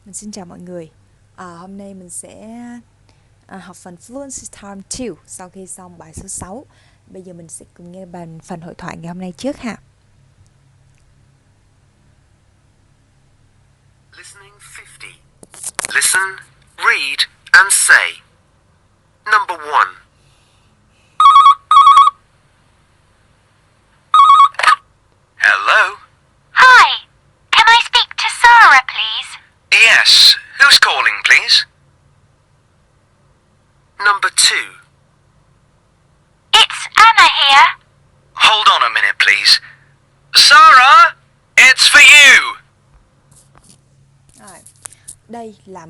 Mình xin chào mọi người. Hôm nay mình sẽ học phần Fluency Time 2 sau khi xong bài số 6. Bây giờ mình sẽ cùng nghe phần hội thoại ngày hôm nay trước ha. Listening 50. Listen, read and say. Number 1. Hello? Hi, can I speak to Sarah, please? Yes. Who's calling, please? Number 2. It's Anna here. Hold on a minute, please. Sarah, it's for you. Rồi, đây là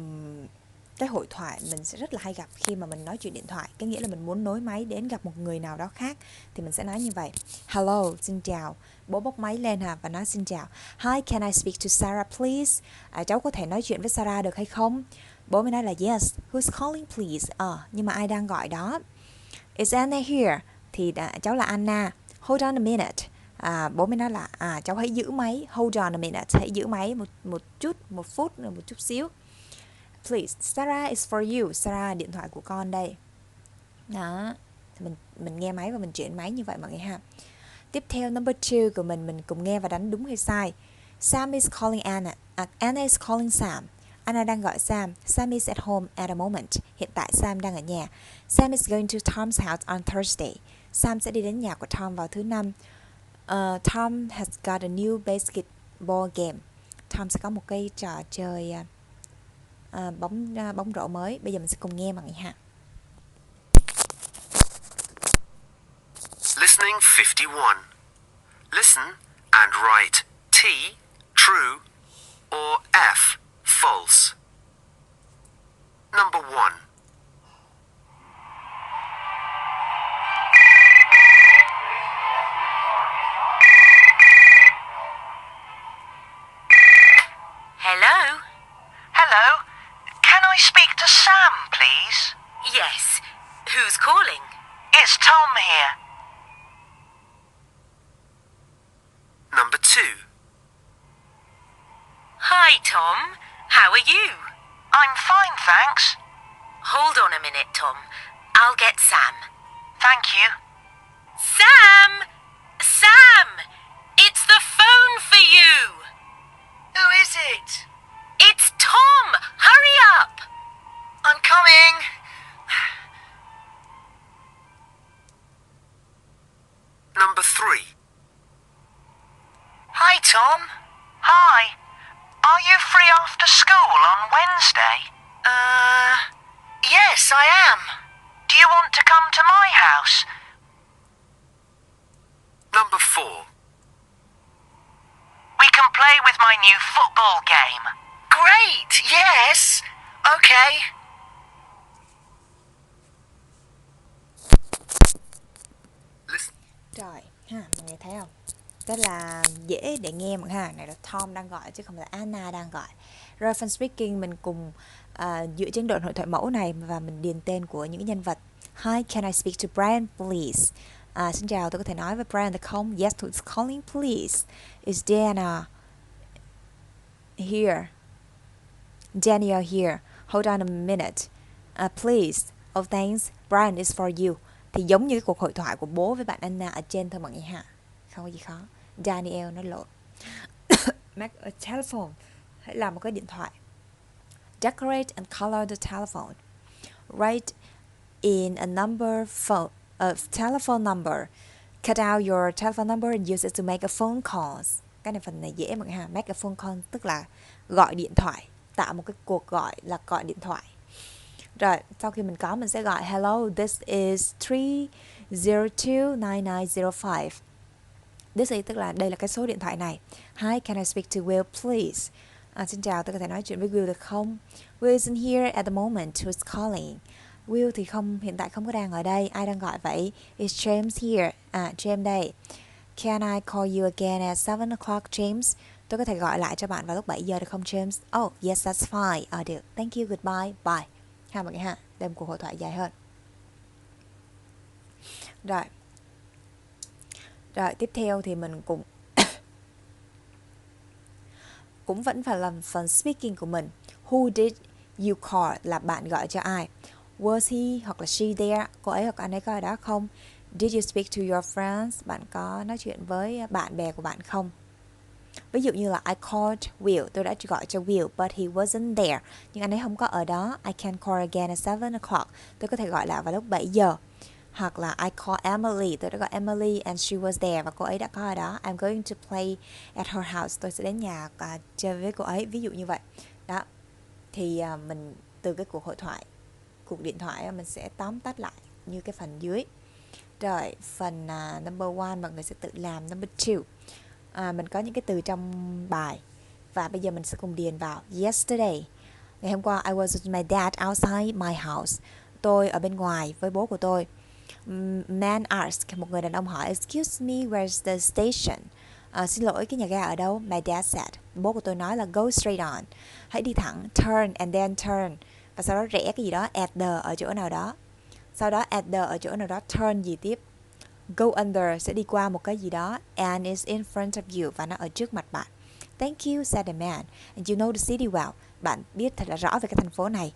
cái hội thoại mình sẽ rất là hay gặp khi mà mình nói chuyện điện thoại. Có nghĩa là mình muốn nối máy đến gặp một người nào đó khác thì mình sẽ nói như vậy. Hello, xin chào. Bố bốc máy lên và nói xin chào. Hi, can I speak to Sarah please? Cháu có thể nói chuyện với Sarah được hay không? Bố mới nói là yes. Who's calling please? Nhưng mà ai đang gọi đó? Is Anna here? Thì cháu là Anna. Hold on a minute. Bố mới nói là cháu hãy giữ máy. Hold on a minute. Hãy giữ máy một phút, một chút xíu. Please, Sarah is for you. Sarah, điện thoại của con đây. Đó. Mình nghe máy và mình chuyển máy như vậy mọi người ha. Tiếp theo number 2 của mình cùng nghe và đánh đúng hay sai. Sam is calling Anna. Anna is calling Sam. Anna đang gọi Sam. Sam is at home at a moment. Hiện tại Sam đang ở nhà. Sam is going to Tom's house on Thursday. Sam sẽ đi đến nhà của Tom vào thứ Năm. Tom has got a new basketball game. Tom sẽ có một cái trò chơi bóng rổ mới. Bây giờ mình sẽ cùng nghe mọi người ha. Listening 51. Listen and write T, true, or F, false. Number 1. Hello? Hello. Can I speak to Sam, please? Yes. Who's calling? It's Tom here. Number 2. Hi, Tom. How are you? I'm fine, thanks. Hold on a minute, Tom. I'll get Sam. Thank you. Sam! Sam! It's the phone for you! Who is it? It's Tom! Hurry up! I'm coming. Number 3. Hi, Tom. Hi. Are you free after school on Wednesday? Yes, I am. Do you want to come to my house? Number 4. We can play with my new football game. Great, yes. Okay. Listen. Rồi, mọi người thấy không? Rất là dễ để nghe mọi ha. Này là Tom đang gọi chứ không phải là Anna đang gọi. Rồi phần speaking mình cùng dựa trên đoạn hội thoại mẫu này và mình điền tên của những nhân vật. Hi, can I speak to Brian please? Xin chào, tôi có thể nói với Brian được không? Yes, who's calling please? Is Diana here? Daniel here. Hold on a minute. Please. Oh, thanks. Brian is for you. Thì giống như cái cuộc hội thoại của bố với bạn Anna ở trên thôi mọi người ha. Không có gì khó. Daniel nó lộn. Make a telephone. Hãy làm một cái điện thoại. Decorate and color the telephone. Write in a telephone number. Cut out your telephone number and use it to make a phone calls. Cái này phần này dễ mọi người ha. Make a phone call tức là gọi điện thoại. Tạo một cái cuộc gọi là gọi điện thoại. Rồi, sau khi mình có, mình sẽ gọi hello, this is 3029905. This is tức là đây là cái số điện thoại này. Hi, can I speak to Will please? Xin chào, tôi có thể nói chuyện với Will được không? Will isn't here at the moment. Who's calling? Will thì hiện tại không có đang ở đây. Ai đang gọi vậy? Is James here? James đây. Can I call you again at 7 o'clock, James? Tôi có thể gọi lại cho bạn vào lúc 7 giờ được không, James? Oh, yes, that's fine. Được. Thank you, goodbye, bye. Ha mọi người ha. Đây là một cuộc hội thoại dài hơn. Rồi, tiếp theo thì mình cũng vẫn phải làm phần speaking của mình. Who did you call là bạn gọi cho ai. Was he hoặc là she there, cô ấy hoặc anh ấy có ở đó không. Did you speak to your friends, bạn có nói chuyện với bạn bè của bạn không. Ví dụ như là I called Will, tôi đã gọi cho Will, but he wasn't there, nhưng anh ấy không có ở đó. I can call again at 7 o'clock, tôi có thể gọi lại vào lúc 7 giờ. Hoặc là I called Emily, tôi đã gọi Emily and she was there, và cô ấy đã có ở đó. I'm going to play at her house, tôi sẽ đến nhà chơi với cô ấy, ví dụ như vậy. Đó, thì mình từ cái cuộc điện thoại mình sẽ tóm tắt lại như cái phần dưới. Rồi, phần number 1 mọi người sẽ tự làm. Number 2, mình có những cái từ trong bài và bây giờ mình sẽ cùng điền vào. Yesterday, ngày hôm qua, I was with my dad outside my house. Tôi ở bên ngoài với bố của tôi. Man asked, một người đàn ông hỏi, excuse me, where's the station? Xin lỗi, cái nhà ga ở đâu? My dad said. Bố của tôi nói là go straight on, hãy đi thẳng, turn and then turn, và sau đó rẽ cái gì đó, at the ở chỗ nào đó. Sau đó at the ở chỗ nào đó, turn gì tiếp. Go under sẽ đi qua một cái gì đó, and is in front of you, và nó ở trước mặt bạn. Thank you, said the man, and you know the city well. Bạn biết thật là rõ về cái thành phố này.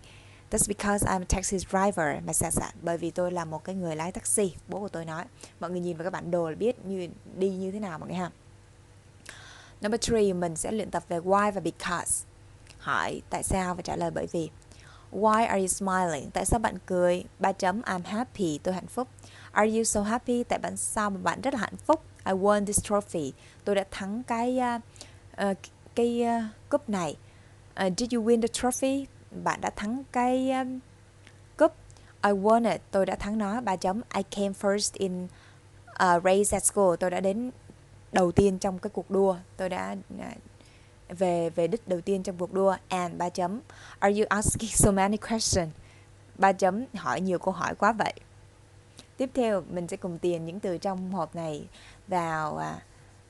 That's because I'm a taxi driver, my dad said. Bởi vì tôi là một cái người lái taxi, bố của tôi nói. Mọi người nhìn vào cái bản đồ là biết đi như thế nào mọi người ha. Number 3, mình sẽ luyện tập về why và because. Hỏi tại sao và trả lời bởi vì. Why are you smiling? Tại sao bạn cười? 3 chấm, I'm happy, tôi hạnh phúc. Are you so happy? Tại sao mà bạn rất là hạnh phúc? I won this trophy, tôi đã thắng cái cúp này. Did you win the trophy? Bạn đã thắng cái cúp. I won it, tôi đã thắng nó. 3 chấm, I came first in a race at school, tôi đã đến đầu tiên trong cái cuộc đua. Tôi đã về đích đầu tiên trong cuộc đua. And 3 chấm, are you asking so many questions? 3 chấm, hỏi nhiều câu hỏi quá vậy. Tiếp theo mình sẽ cùng điền những từ trong hộp này vào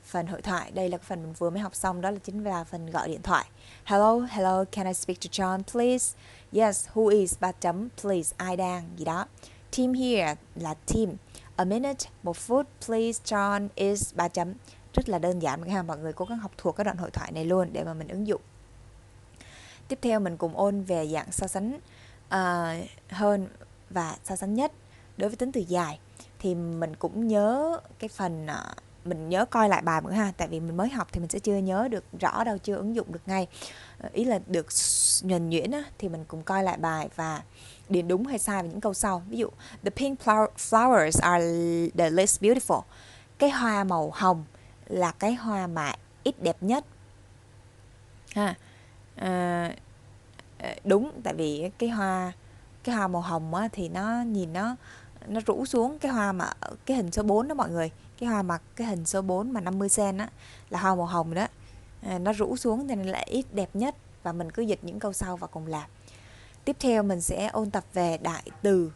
phần hội thoại. Đây là cái phần mình vừa mới học xong, đó là chính là phần gọi điện thoại. Hello, can I speak to John please? Yes, who is? 3 chấm, please, ai đang, gì đó. Team here là team. A minute, 1 phút, please, John is, 3 chấm. Rất là đơn giản mọi người cố gắng học thuộc cái đoạn hội thoại này luôn để mà mình ứng dụng. Tiếp theo mình cùng ôn về dạng so sánh hơn và so sánh nhất. Đối với tính từ dài thì mình cũng nhớ cái phần mình nhớ coi lại bài nữa ha, tại vì mình mới học thì mình sẽ chưa nhớ được rõ đâu, chưa ứng dụng được ngay. Ý là được nhuần nhuyễn á, thì mình cùng coi lại bài và điền đúng hay sai vào những câu sau. Ví dụ the pink flowers are the least beautiful. Cái hoa màu hồng là cái hoa mà ít đẹp nhất ha. Đúng, tại vì cái hoa màu hồng á, thì nó nhìn nó rũ xuống. Cái hoa mà cái hình số 4 đó mọi người, cái hoa mà cái hình số 4 mà 50 cent á là hoa màu hồng đó. Nó rũ xuống thì nên là ít đẹp nhất, và mình cứ dịch những câu sau và cùng làm. Tiếp theo mình sẽ ôn tập về đại từ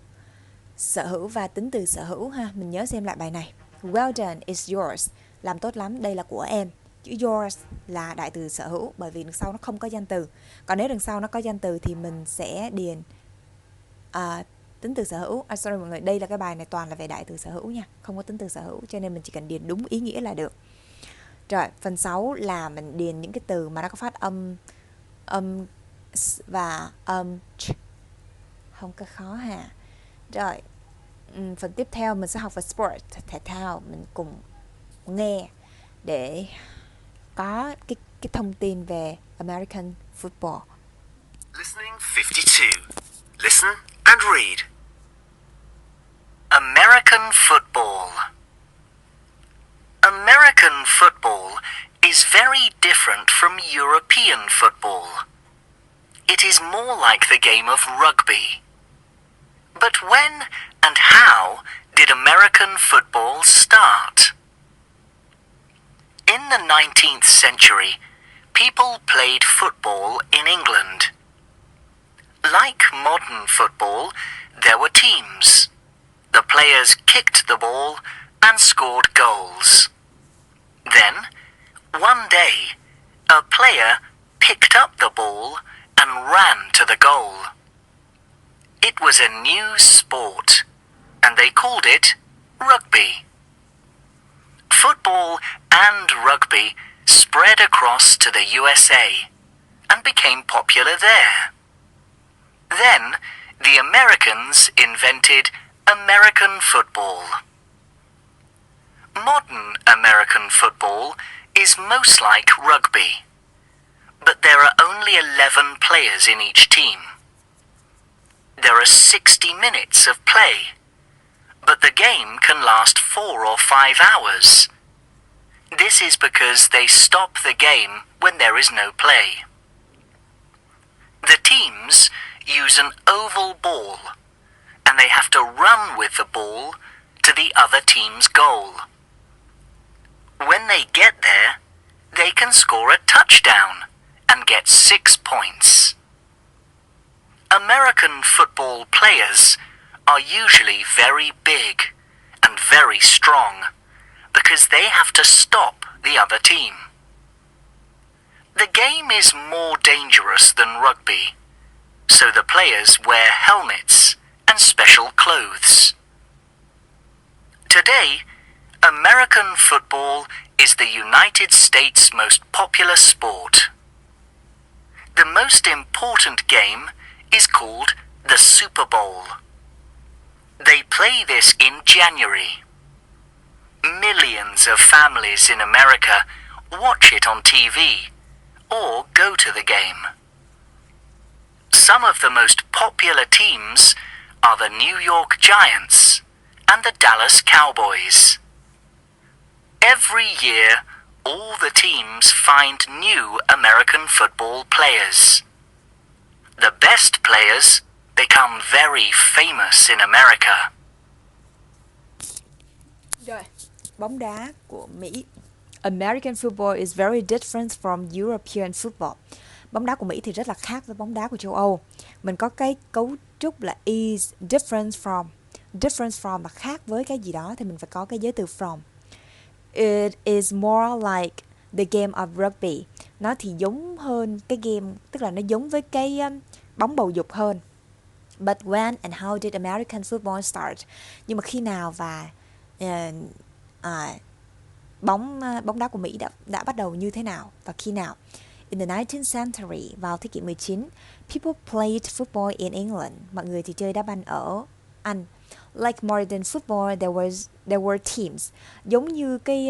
sở hữu và tính từ sở hữu ha. Mình nhớ xem lại bài này. Well done is yours, làm tốt lắm, đây là của em. Chữ yours là đại từ sở hữu, bởi vì đằng sau nó không có danh từ. Còn nếu đằng sau nó có danh từ thì mình sẽ điền tính từ sở hữu. Sorry mọi người, đây là cái bài này toàn là về đại từ sở hữu nha, không có tính từ sở hữu, cho nên mình chỉ cần điền đúng ý nghĩa là được. Rồi, phần 6 là mình điền những cái từ mà nó có phát âm và không có khó ha. Rồi, phần tiếp theo mình sẽ học về sport, thể thao. Mình cùng nghe để có cái thông tin về American football. Listening 52. Listen and read. American football. American football is very different from European football. It is more like the game of rugby. But when and how did American football start? In the 19th century, people played football in England. Like modern football, there were teams. The players kicked the ball and scored goals. Then, one day, a player picked up the ball and ran to the goal. It was a new sport, and they called it rugby. Football and rugby spread across to the USA. and became popular there. Then, the Americans invented American football. Modern American football is most like rugby, but there are only 11 players in each team. There are 60 minutes of play, but the game can last 4 or 5 hours. This is because they stop the game when there is no play. The teams use an oval ball, and they have to run with the ball to the other team's goal. When they get there, they can score a touchdown and get 6 points. American football players are usually very big and very strong because they have to stop the other team. The game is more dangerous than rugby, so the players wear helmets and special clothes. Today, American football is the United States' most popular sport. The most important game is called the Super Bowl. They play this in January. Millions of families in America watch it on TV or go to the game. Some of the most popular teams are the New York Giants and the Dallas Cowboys. Every year, all the teams find new American football players. The best players become very famous in America. Rồi, bóng đá của Mỹ. American football is very different from European football. Bóng đá của Mỹ thì rất là khác với bóng đá của châu Âu. Mình có cái cấu trúc là is different from. Different from là khác với cái gì đó thì mình phải có cái giới từ from. It is more like the game of rugby. Nó thì giống hơn cái game, tức là nó giống với cái bóng bầu dục hơn. But when and how did American football start? Nhưng mà khi nào và bóng đá của Mỹ đã bắt đầu như thế nào và khi nào? In the 19th century, vào thế kỷ 19, people played football in England. Mọi người thì chơi đá banh ở Anh. Like modern football, there were teams. Giống như cái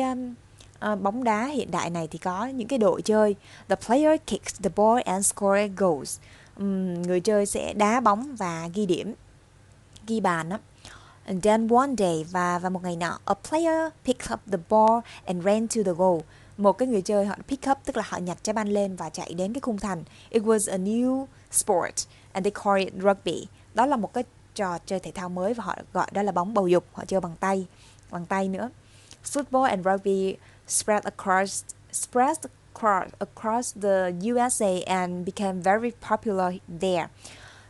bóng đá hiện đại này thì có những cái đội chơi. The player kicks the ball and scores goals. Người chơi sẽ đá bóng và ghi điểm, ghi bàn đó. And then one day, và một ngày nọ, a player picked up the ball and ran to the goal. Một cái người chơi họ pick up, tức là họ nhặt trái banh lên và chạy đến cái khung thành. It was a new sport and they call it rugby. Đó là một cái trò chơi thể thao mới và họ gọi đó là bóng bầu dục. Họ chơi bằng tay nữa. Football and rugby spread across the USA and became very popular there.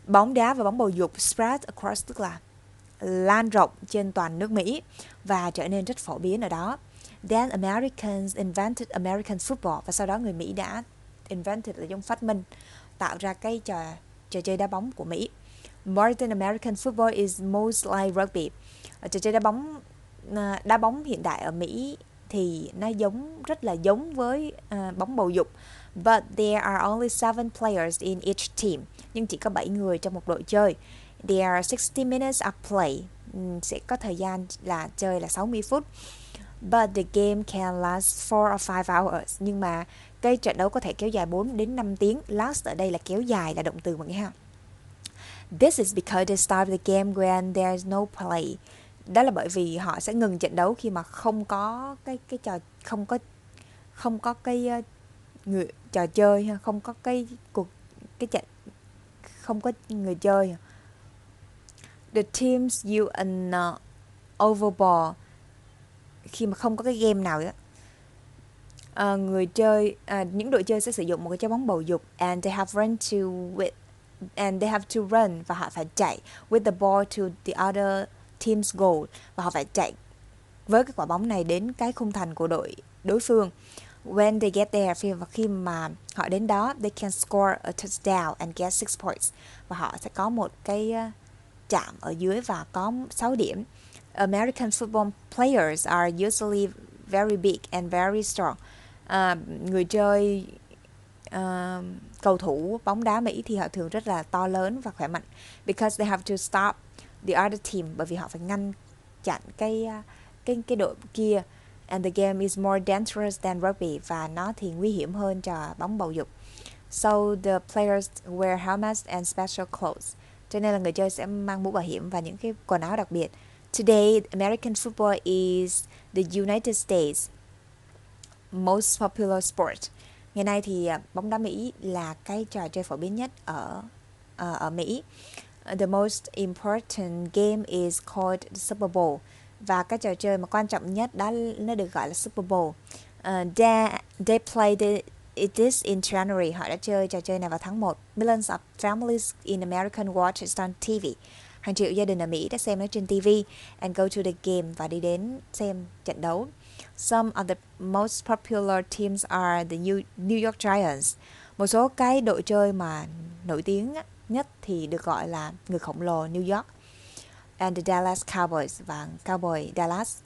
Bóng đá và bóng bầu dục spread across tức là lan rộng trên toàn nước Mỹ và trở nên rất phổ biến ở đó. Then Americans invented American football, và sau đó người Mỹ đã invented là giống phát minh, tạo ra cái trò chơi đá bóng của Mỹ. Modern American football is most like rugby. Trò chơi đá bóng hiện đại ở Mỹ thì nó rất là giống với bóng bầu dục. But there are only 7 players in each team. Nhưng chỉ có 7 người trong một đội chơi. There are 60 minutes of play. Sẽ có thời gian là chơi là 60 phút. But the game can last 4 or 5 hours. Nhưng mà cái trận đấu có thể kéo dài 4 đến 5 tiếng. Last ở đây là kéo dài, là động từ mọi người ha. This is because they start the game when there is no play. Đó là bởi vì họ sẽ ngừng trận đấu khi mà không có trò chơi ha, không có không có người chơi. The teams use an oval ball. Khi mà không có cái game nào đó, những đội chơi sẽ sử dụng một cái trái bóng bầu dục, and they have to run, và họ phải chạy with the ball to the other team's goal, và họ phải chạy với cái quả bóng này đến cái khung thành của đội đối phương. When they get there, khi mà họ đến đó, they can score a touchdown and get 6 points, và họ sẽ có một cái chạm ở dưới và có 6 điểm. American football players are usually very big and very strong. Người chơi cầu thủ bóng đá Mỹ thì họ thường rất là to lớn và khỏe mạnh, because they have to stop the other team, bởi vì họ phải ngăn chặn cái đội kia, and the game is more dangerous than rugby, và nó thì nguy hiểm hơn cho bóng bầu dục. So the players wear helmets and special clothes. Cho nên là người chơi sẽ mang mũ bảo hiểm và những cái quần áo đặc biệt. Today, American football is the United States most popular sport. Ngày nay thì bóng đá Mỹ là cái trò chơi phổ biến nhất ở Mỹ. The most important game is called Super Bowl. Và cái trò chơi mà quan trọng nhất đó nó được gọi là Super Bowl. They played it is in January. Họ đã chơi trò chơi này vào tháng 1. Millions of families in America watch it on TV. Hàng triệu gia đình ở Mỹ đã xem nó trên TV and go to the game, và đi đến xem trận đấu. Some of the most popular teams are the New York Giants. Một số cái đội chơi mà nổi tiếng nhất thì được gọi là người khổng lồ New York, and the Dallas Cowboys, và Cowboy Dallas.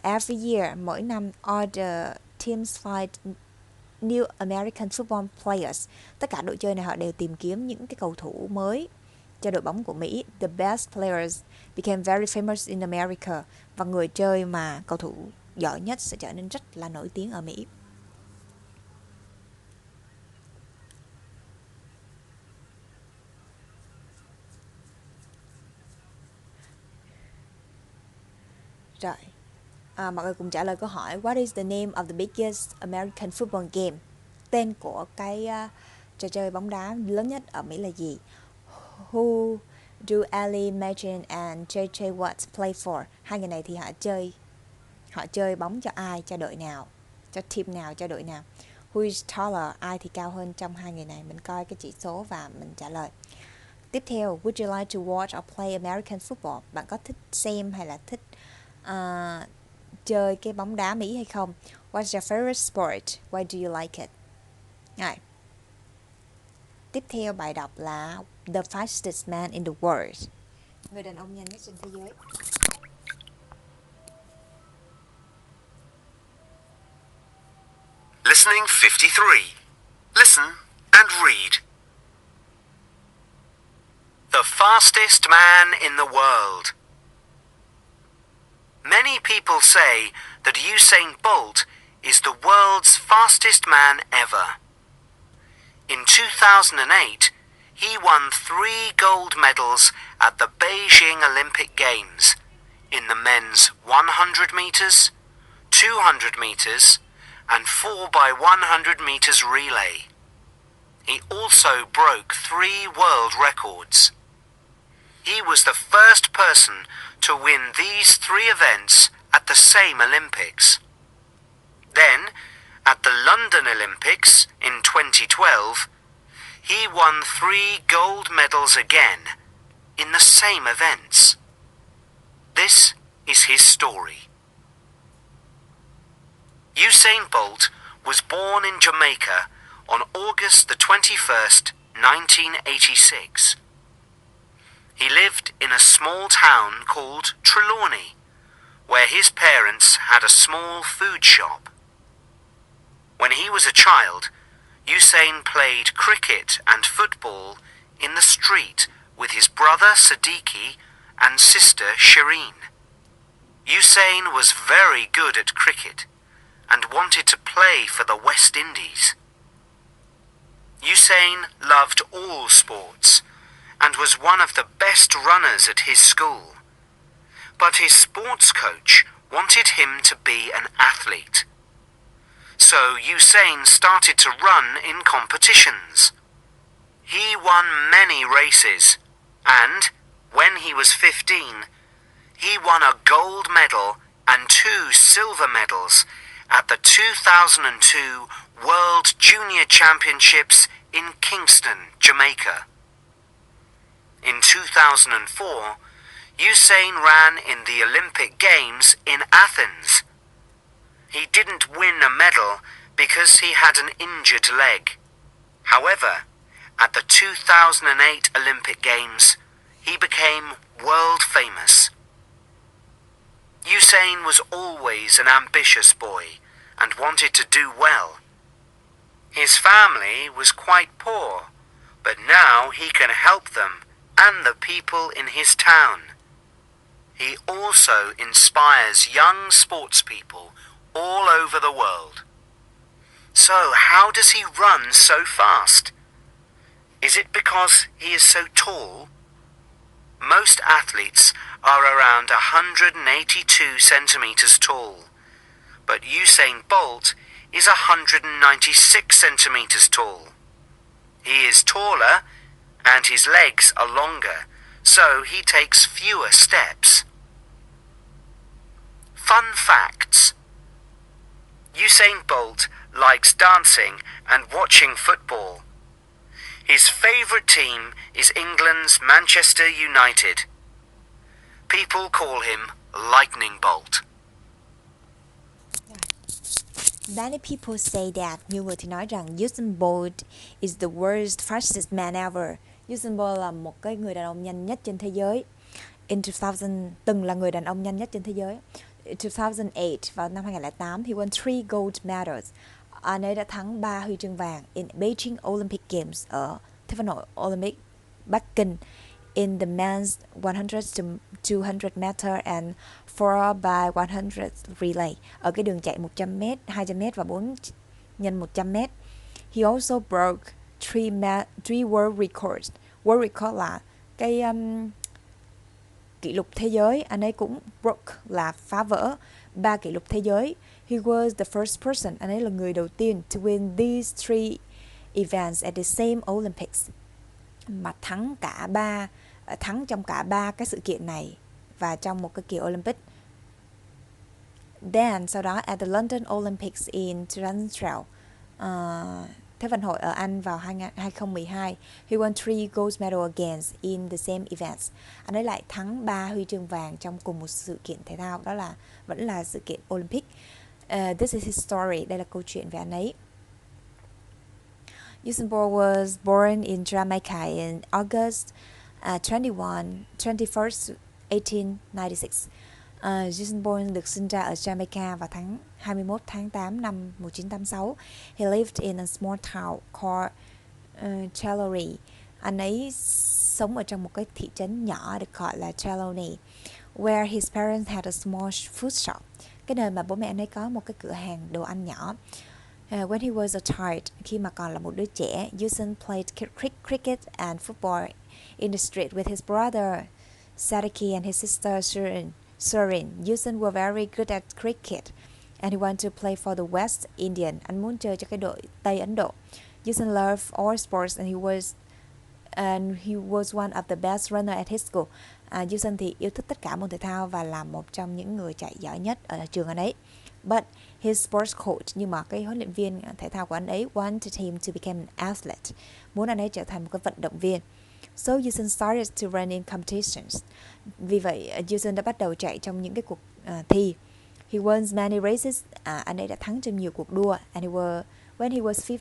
Every year, mỗi năm, all the teams find new American football players. Tất cả đội chơi này họ đều tìm kiếm những cái cầu thủ mới cho đội bóng của Mỹ. The best players became very famous in America. Và người chơi mà cầu thủ giỏi nhất sẽ trở nên rất là nổi tiếng ở Mỹ. Rồi, mọi người cùng trả lời câu hỏi What is the name of the biggest American football game? Tên của cái trò chơi bóng đá lớn nhất ở Mỹ là gì? Who do Ali, Imagine and JJ Watt play for? Hai người này thì họ chơi bóng cho ai, cho đội nào, cho team nào, cho đội nào? Who is taller? Ai thì cao hơn trong hai người này? Mình coi cái chỉ số và mình trả lời. Tiếp theo, would you like to watch or play American football? Bạn có thích xem hay là thích chơi cái bóng đá Mỹ hay không? What's your favorite sport? Why do you like it? Rồi. Tiếp theo bài đọc là The fastest man in the world. Người đàn ông nhanh nhất trên thế giới. Listening 53. Listen and read. The fastest man in the world. Many people say that Usain Bolt is the world's fastest man ever. In 2008, he won 3 gold medals at the Beijing Olympic Games in the men's 100 meters, 200 meters, and 4x100 meters relay. He also broke 3 world records. He was the first person to win these 3 events at the same Olympics. Then, at the London Olympics in 2012, he won 3 gold medals again in the same events. This is his story. Usain Bolt was born in Jamaica on August the 21st, 1986. He lived in a small town called Trelawney, where his parents had a small food shop. When he was a child, Usain played cricket and football in the street with his brother Siddiqui and sister Shireen. Usain was very good at cricket and wanted to play for the West Indies. Usain loved all sports and was one of the best runners at his school. But his sports coach wanted him to be an athlete. So Usain started to run in competitions. He won many races, and when he was 15, he won a gold medal and 2 silver medals at the 2002 World Junior Championships in Kingston, Jamaica. In 2004, Usain ran in the Olympic Games in Athens. He didn't win a medal because he had an injured leg. However, at the 2008 Olympic Games, he became world famous. Usain was always an ambitious boy and wanted to do well. His family was quite poor, but now he can help them and the people in his town. He also inspires young sports people all over the world. So how does he run so fast? Is it because he is so tall? Most athletes are around 182 centimeters tall, but Usain Bolt is 196 centimeters tall. He is taller and his legs are longer, so he takes fewer steps. Fun facts. Usain Bolt likes dancing and watching football. His favourite team is England's Manchester United. People call him Lightning Bolt. Many people say that, nhiều người thì nói rằng Usain Bolt is the world's fastest man ever. Usain Bolt là một cái người đàn ông nhanh nhất trên thế giới. In 2000, từng là người đàn ông nhanh nhất trên thế giới. In 2008, vào năm 2008, he won 3 gold medals. Anh ấy đã thắng 3 huy chương vàng in Beijing Olympic Games, ở Thế vận hội Olympic Bắc Kinh, in the men's 100 to 200 meter and 4 by 100 relay, ở cái đường chạy 100m, 200m và 4 x 100m. He also broke 3 world records. World record là cái kỷ lục thế giới. Anh ấy cũng broke là phá vỡ 3 kỷ lục thế giới. He was the first person, anh ấy là người đầu tiên to win these 3 events at the same Olympics, mà thắng trong cả 3 cái sự kiện này và trong một cái kỳ Olympic. Then sau đó at the London Olympics in 2012, Thế vận hội ở Anh vào 2012, he won 3 gold medals again in the same events. Anh ấy lại thắng 3 huy chương vàng trong cùng một sự kiện thể thao, đó là vẫn là sự kiện Olympic. This is his story. Đây là câu chuyện về anh ấy. Usain Bolt was born in Jamaica in August 21st, 1896. Usain Bolt được sinh ra ở Jamaica vào tháng 21 tháng 8 năm 1986. He lived in a small town called Challery. Anh ấy sống ở trong một cái thị trấn nhỏ được gọi là Challery, where his parents had a small food shop. Cái nơi mà bố mẹ anh ấy có một cái cửa hàng đồ ăn nhỏ. When he was a child, khi mà còn là một đứa trẻ, Usain played cricket and football in the street with his brother Sadiki and his sister Surin. Usain was very good at cricket and he wanted to play for the West Indian. Anh muốn chơi cho cái đội Tây Ấn Độ. Usain loved all sports and he was one of the best runner at his school. Usain thì yêu thích tất cả môn thể thao và là một trong những người chạy giỏi nhất ở trường anh ấy. But his sports coach, nhưng mà cái huấn luyện viên thể thao của anh ấy wanted him to become an athlete, muốn anh ấy trở thành một cái vận động viên. So Usain started to run in competitions. Vì vậy Usain đã bắt đầu chạy trong những cái cuộc thi. He won many races. Anh ấy đã thắng trong nhiều cuộc đua. And when he was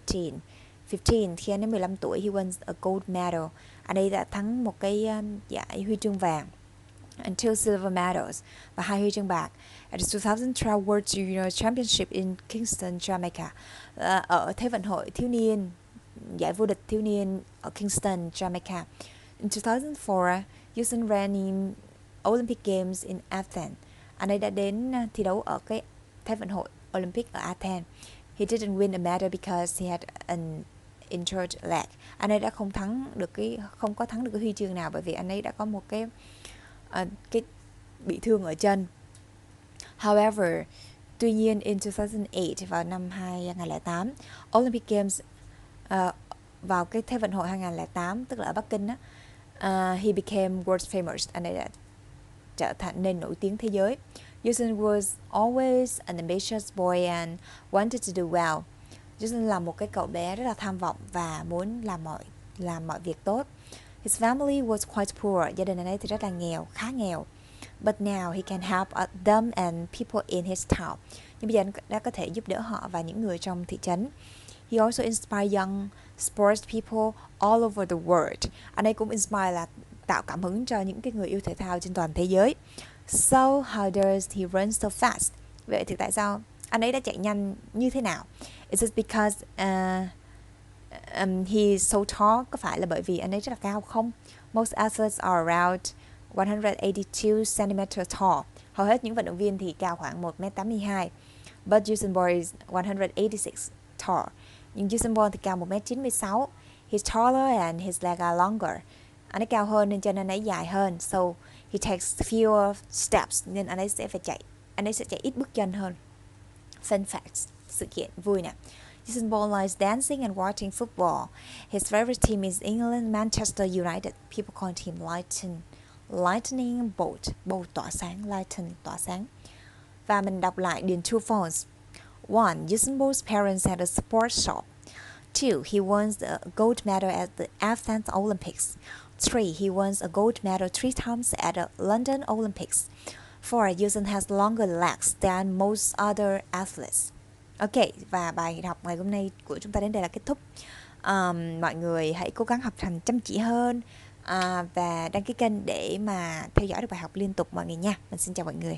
15, khi anh ấy 15 tuổi, he won a gold medal. Anh ấy đã thắng một cái giải huy chương vàng and 2 silver medals và 2 huy chương bạc at the 2012 World Junior Championship in Kingston, Jamaica. Ở Thế vận hội thiếu niên, giải vô địch thiếu niên ở Kingston, Jamaica. In 2004, Usain ran in Olympic Games in Athens. Anh ấy đã đến thi đấu ở cái Thế vận hội Olympic ở Athens. He didn't win a medal because he had an injured leg. Anh ấy đã không có thắng được cái huy chương nào bởi vì anh ấy đã có một cái bị thương ở chân. However, tuy nhiên in 2008, vào năm 2008, Olympic Games, vào cái Thế vận hội 2008, tức là ở Bắc Kinh á, he became world famous. Anh ấy đã trở thành nên nổi tiếng thế giới. Usain was always an ambitious boy and wanted to do well. Usain là một cái cậu bé rất là tham vọng và muốn làm mọi việc tốt. His family was quite poor. Gia đình anh ấy thì rất là nghèo, khá nghèo. But now he can help them and people in his town. Nhưng bây giờ anh đã có thể giúp đỡ họ và những người trong thị trấn. He also inspired young sports people all over the world. Anh ấy cũng inspire là tạo cảm hứng cho những cái người yêu thể thao trên toàn thế giới. So how does he run so fast? Vậy thì tại sao anh ấy đã chạy nhanh như thế nào? Is it because He is so tall, có phải là bởi vì anh ấy rất là cao không? Most athletes are around 182 cm tall. Hầu hết những vận động viên thì cao khoảng 1m82. But Usain Bolt is 186 tall. Nhưng Usain Bolt thì cao 1m96. He's taller and his legs are longer. Anh ấy cao hơn nên chân anh ấy dài hơn. So he takes fewer steps, nên anh ấy sẽ chạy ít bước chân hơn. Fun facts, sự kiện vui nè. Usain Bolt likes dancing and watching football. His favorite team is England Manchester United. People call him Lightning Bolt. Bolt tỏa sáng, Lightning tỏa sáng. Và mình đọc lại Điền true false. 1. Usain Bolt's parents had a sports shop. 2. He won the gold medal at the Athens Olympics. 3. He won a gold medal 3 times at the London Olympics. 4. Usain has longer legs than most other athletes. Ok, và bài học ngày hôm nay của chúng ta đến đây là kết thúc. Mọi người hãy cố gắng học hành chăm chỉ hơn và đăng ký kênh để mà theo dõi được bài học liên tục mọi ngày nha. Mình xin chào mọi người.